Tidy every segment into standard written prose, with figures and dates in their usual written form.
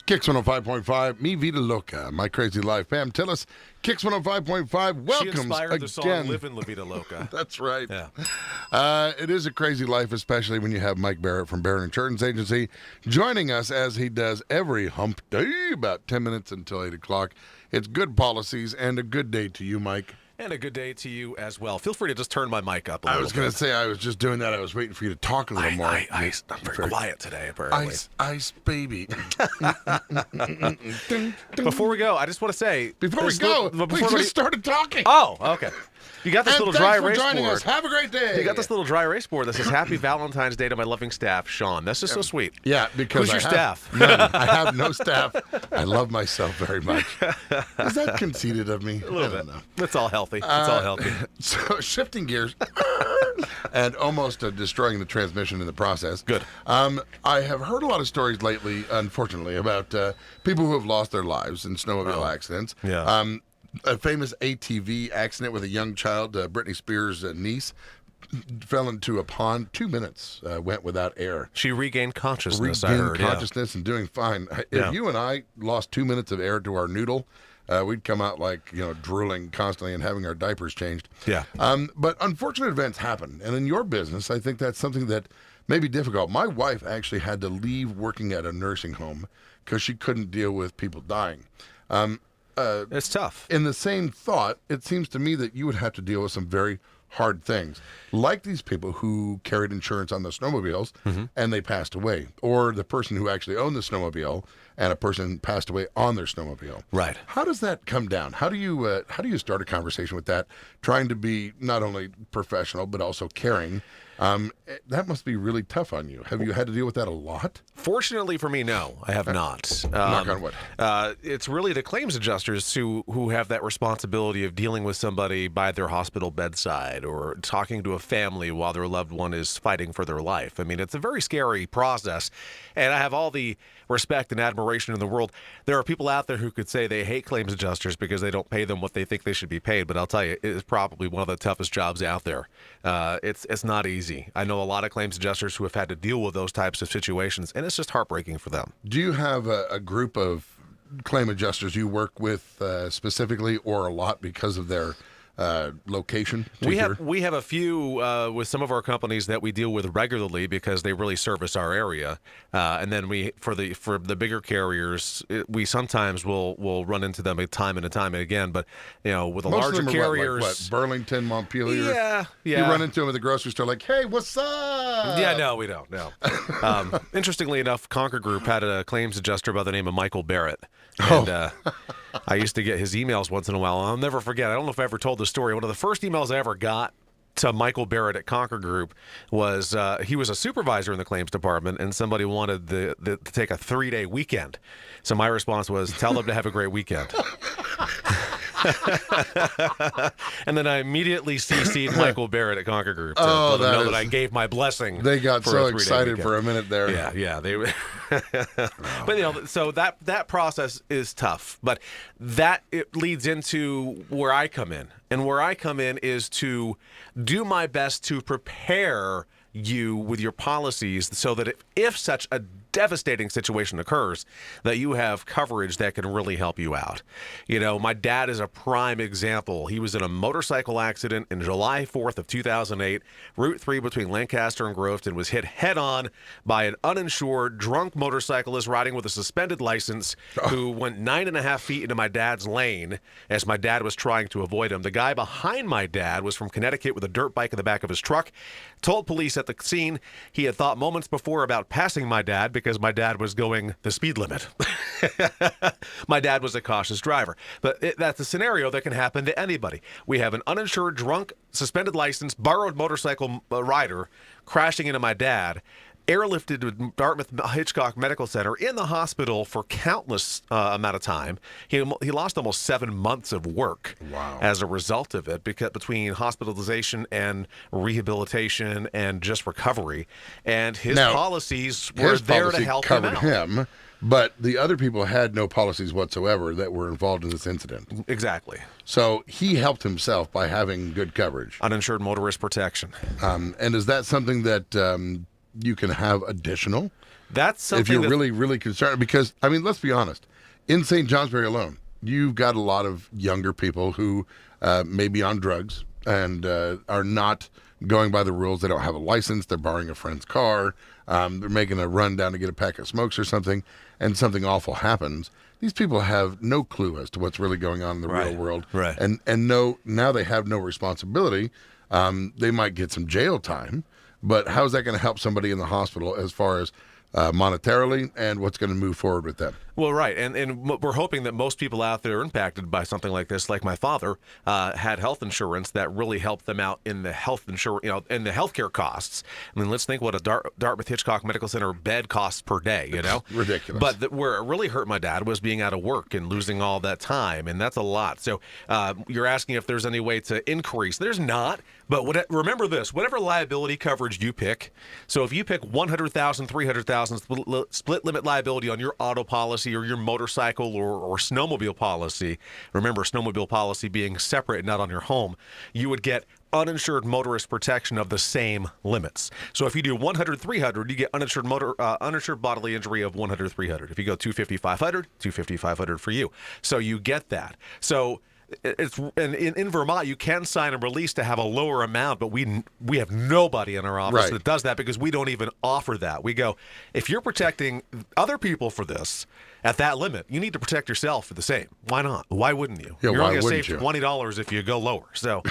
Kicks 105.5, Mi Vida Loca, My Crazy Life. Pam Tillis, Kicks 105.5, welcomes She inspired again. the song Livin' La Vida Loca. That's right. Yeah. It is a crazy life, especially when you have Mike Barrett from Barrett Insurance Agency joining us as he does every hump day, about 10 minutes until 8 o'clock. It's good policies and a good day to you, Mike. And a good day to you as well. Feel free to just turn my mic up a little bit. I was going to say, I was just doing that. I was waiting for you to talk a little more. I'm very quiet today, apparently. Ice, baby. Before we go, I just want to say... we just started talking. Oh, okay. You got this And little dry erase thanks for joining board. us. Have a great day. You got this little dry erase board that says Happy Valentine's Day to my loving staff, Sean. That's just so sweet. Yeah, because Who's your staff? None. I have no staff. I love myself very much. Is that conceited of me? A little bit. It's all healthy. It's all healthy. So shifting gears and almost destroying the transmission in the process. Good. I have heard a lot of stories lately, unfortunately, about people who have lost their lives in snowmobile accidents. Yeah. A famous ATV accident with a young child, Britney Spears' niece, fell into a pond. 2 minutes went without air. She regained consciousness, I heard. Consciousness and doing fine. If you and I lost 2 minutes of air to our noodle, we'd come out like, drooling constantly and having our diapers changed. Yeah. But unfortunate events happen. And in your business, I think that's something that may be difficult. My wife actually had to leave working at a nursing home because she couldn't deal with people dying. It's tough. In the same thought, it seems to me that you would have to deal with some very hard things, like these people who carried insurance on the snowmobiles and they passed away, or the person who actually owned the snowmobile and a person passed away on their snowmobile. Right. How does that come down? How do you start a conversation with that, trying to be not only professional but also caring? That must be really tough on you. Have you had to deal with that a lot? Fortunately for me, no, I have not. Knock on wood. It's really the claims adjusters who have that responsibility of dealing with somebody by their hospital bedside or talking to a family while their loved one is fighting for their life. I mean, it's a very scary process, and I have all the respect and admiration in the world. There are people out there who could say they hate claims adjusters because they don't pay them what they think they should be paid, but I'll tell you, it is probably one of the toughest jobs out there. It's not easy. I know a lot of claims adjusters who have had to deal with those types of situations, and it's just heartbreaking for them. Do you have a group of claim adjusters you work with specifically, or a lot because of their location? We have a few with some of our companies that we deal with regularly because they really service our area, and then for the bigger carriers, we sometimes will run into them time and time and again. But with the Most larger of them are carriers, what, Burlington, Montpelier. Yeah. You run into them at the grocery store, like, "Hey, what's up?" Yeah, no, we don't. No. Interestingly enough, Conquer Group had a claims adjuster by the name of Michael Barrett. And I used to get his emails once in a while. I'll never forget. I don't know if I ever told the story. One of the first emails I ever got to Michael Barrett at Conquer Group was he was a supervisor in the claims department, and somebody wanted to take a 3-day weekend. So my response was, tell them to have a great weekend. And then I immediately CC'd Michael Barrett at Conquer Group to let them know that I gave my blessing. They got for so a 3-day excited weekend. for a minute there. Yeah. But so that process is tough. But it leads into where I come in, and where I come in is to do my best to prepare you with your policies so that if such a devastating situation occurs, that you have coverage that can really help you out. My dad is a prime example. He was in a motorcycle accident in July 4th of 2008, Route 3 between Lancaster and Groveton, was hit head-on by an uninsured, drunk motorcyclist riding with a suspended license who went 9.5 feet into my dad's lane as my dad was trying to avoid him. The guy behind my dad was from Connecticut with a dirt bike in the back of his truck, told police at the scene he had thought moments before about passing my dad because my dad was going the speed limit. My dad was a cautious driver. But that's a scenario that can happen to anybody. We have an uninsured, drunk, suspended license, borrowed motorcycle rider crashing into my dad, airlifted to Dartmouth Hitchcock Medical Center, in the hospital for countless amount of time. He lost almost 7 months of work as a result of it, because between hospitalization and rehabilitation and just recovery. And his policies were there to help him out. But the other people had no policies whatsoever that were involved in this incident. Exactly. So he helped himself by having good coverage. Uninsured motorist protection. And is that something that you can have additional. That's something If you're really, really concerned, because, I mean, let's be honest. In St. Johnsbury alone, you've got a lot of younger people who may be on drugs and are not going by the rules. They don't have a license. They're borrowing a friend's car. They're making a run down to get a pack of smokes or something, and something awful happens. These people have no clue as to what's really going on in the real world. Right. And now they have no responsibility. They might get some jail time, but how's that going to help somebody in the hospital as far as monetarily and what's going to move forward with them? Well, right, and we're hoping that most people out there impacted by something like this, like my father, had health insurance that really helped them out in the health insurance, in the healthcare costs. I mean, let's think what a Dartmouth Hitchcock Medical Center bed costs per day. Ridiculous. But where it really hurt my dad was being out of work and losing all that time, and that's a lot. So you're asking if there's any way to increase. There's not. But remember this: whatever liability coverage you pick. So if you pick 100,000, 300,000 split limit liability on your auto policy or your motorcycle or snowmobile policy, remember snowmobile policy being separate and not on your home, you would get uninsured motorist protection of the same limits. So if you do 100, 300, you get uninsured bodily injury of 100, 300. If you go 250, 500, 250, 500 for you. So you get that. So in Vermont, you can sign a release to have a lower amount, but we have nobody in our office that does that because we don't even offer that. We go, if you're protecting other people for this at that limit, you need to protect yourself for the same. Why not? Why wouldn't you? Yeah, you're why only going to wouldn't save you? $20 if you go lower. So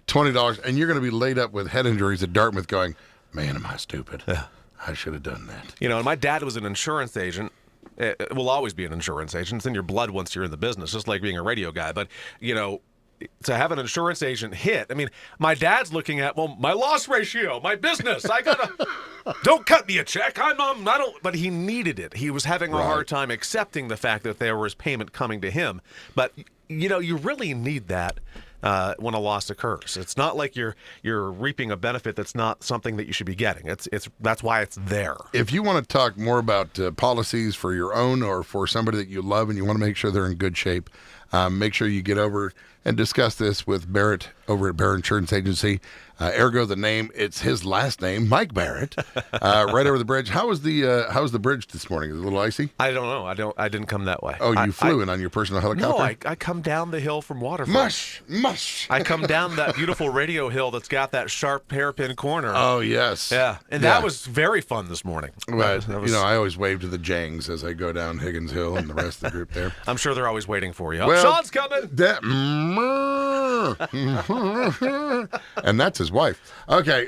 $20, and you're going to be laid up with head injuries at Dartmouth going, man, am I stupid? Yeah. I should have done that. And my dad was an insurance agent. It will always be an insurance agent. It's in your blood once you're in the business, just like being a radio guy. But, to have an insurance agent hit, I mean, my dad's looking at, well, my loss ratio, my business, I gotta, don't cut me a check. I don't, but he needed it. He was having a hard time accepting the fact that there was payment coming to him. But, you really need that. When a loss occurs, it's not like you're reaping a benefit that's not something that you should be getting. That's why it's there. If you want to talk more about policies for your own or for somebody that you love and you want to make sure they're in good shape, make sure you get over and discuss this with Barrett over at Barrett Insurance Agency. Ergo the name, it's his last name, Mike Barrett, right over the bridge. How was the bridge this morning? Is it a little icy? I don't know. I didn't come that way. Oh, you flew in on your personal helicopter? No, I come down the hill from Waterfront. Mush. I come down that beautiful radio hill that's got that sharp hairpin corner. Oh, yes. Yeah, and that was very fun this morning. Right. I always wave to the Jangs as I go down Higgins Hill and the rest of the group there. I'm sure they're always waiting for you. Well, Sean's coming! And that's his wife. Okay.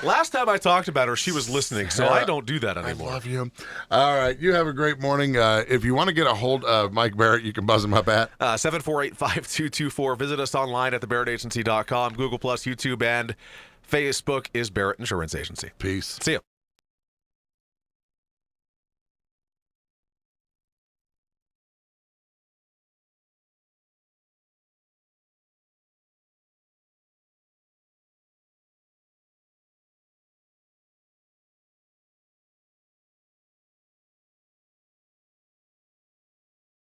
Last time I talked about her, she was listening, so I don't do that anymore. I love you. All right. You have a great morning. If you want to get a hold of Mike Barrett, you can buzz him up at 748-5224. Visit us online at thebarrettagency.com. Google+, YouTube, and Facebook is Barrett Insurance Agency. Peace. See you.